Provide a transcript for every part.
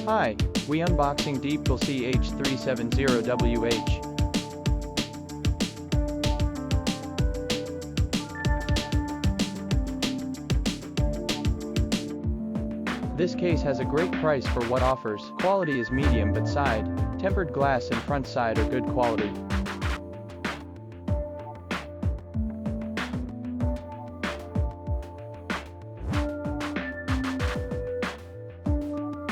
Hi, we unboxing DeepCool CH370 WH. This case has a great price for what offers. Quality is medium but side, tempered glass and front side are good quality.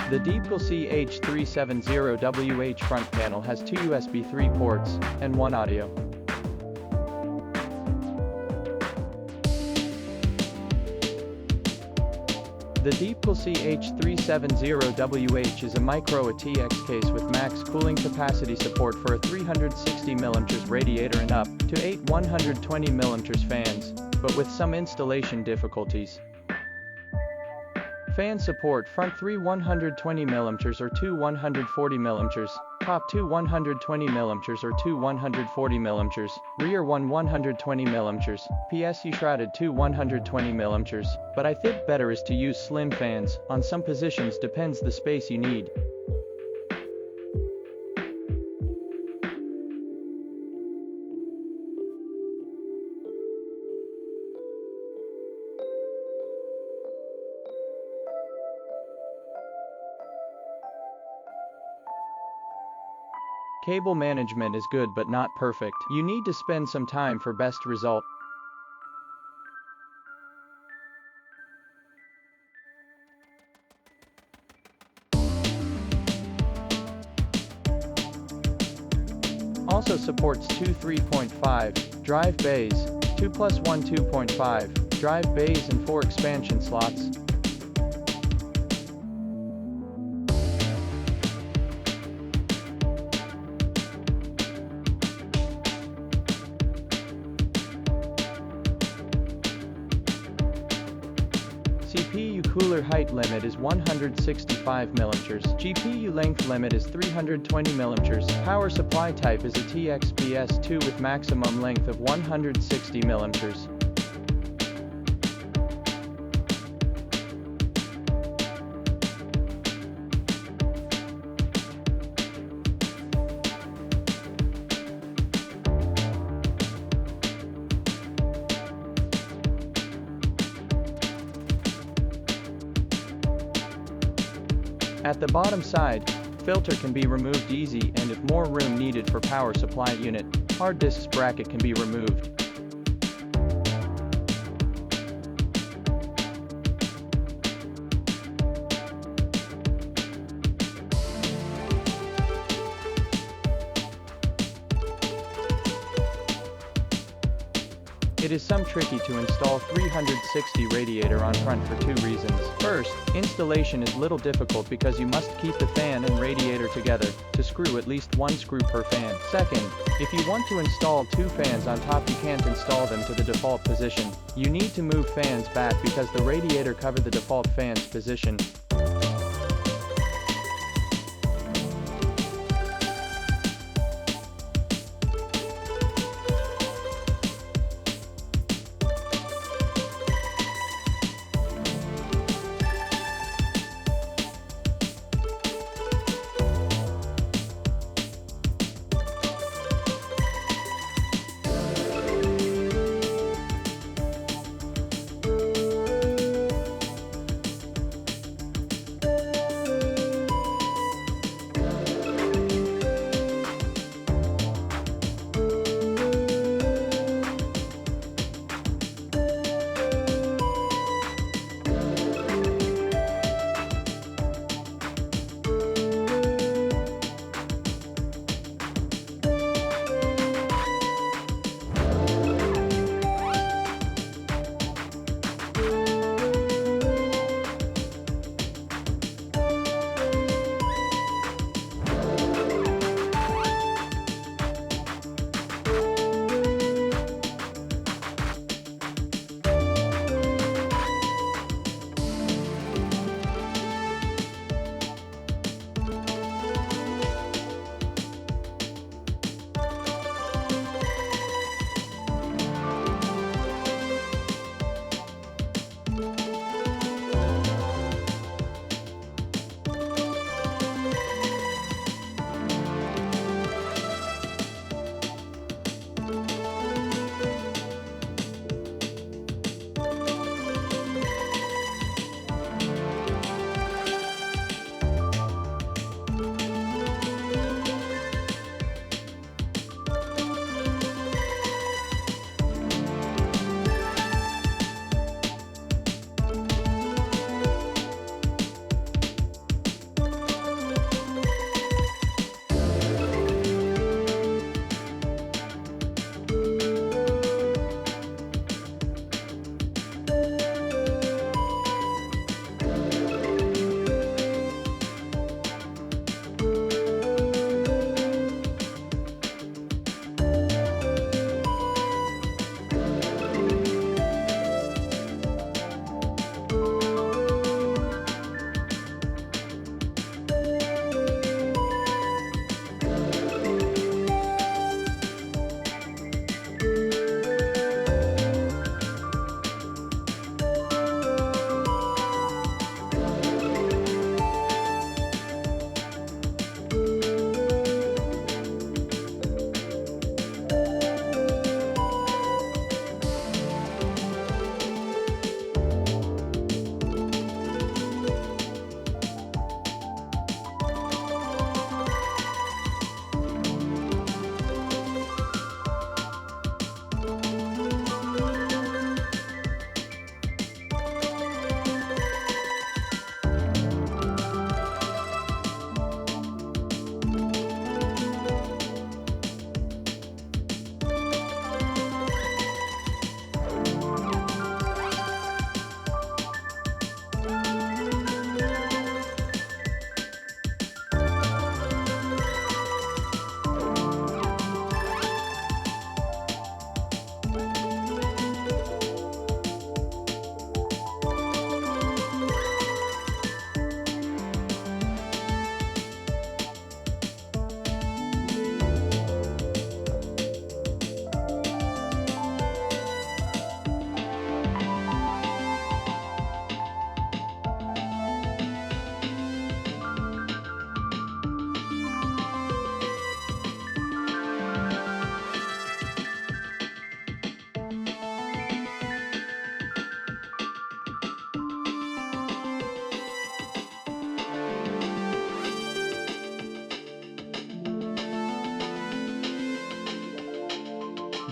The DeepCool CH370 WH front panel has two USB 3 ports, and one audio. The DeepCool CH370 WH is a Micro ATX case with max cooling capacity support for a 360mm radiator and up to 8 120mm fans, but with some installation difficulties. Fan support: front 3 120mm or 2 140mm, top 2 120mm or 2 140mm, rear 1 120mm, PSU shrouded 2 120mm, but I think better is to use slim fans, on some positions depends the space you need. Cable management is good but not perfect. You need to spend some time for best result. Also supports two 3.5 drive bays, 2+1 2.5 drive bays and 4 expansion slots. CPU cooler height limit is 165mm. GPU length limit is 320mm. Power supply type is ATX PS2 with maximum length of 160mm. At the bottom side, filter can be removed easy, and if more room needed for power supply unit, hard disk bracket can be removed. It is some tricky to install 360 radiator on front for two reasons. First, installation is little difficult because you must keep the fan and radiator together, to screw at least one screw per fan. Second, if you want to install two fans on top you can't install them to the default position. You need to move fans back because the radiator cover the default fan's position.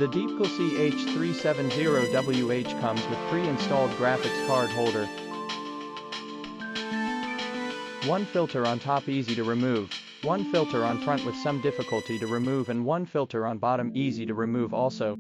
The DeepCool CH370 WH comes with pre-installed graphics card holder, one filter on top easy to remove, one filter on front with some difficulty to remove and one filter on bottom easy to remove also.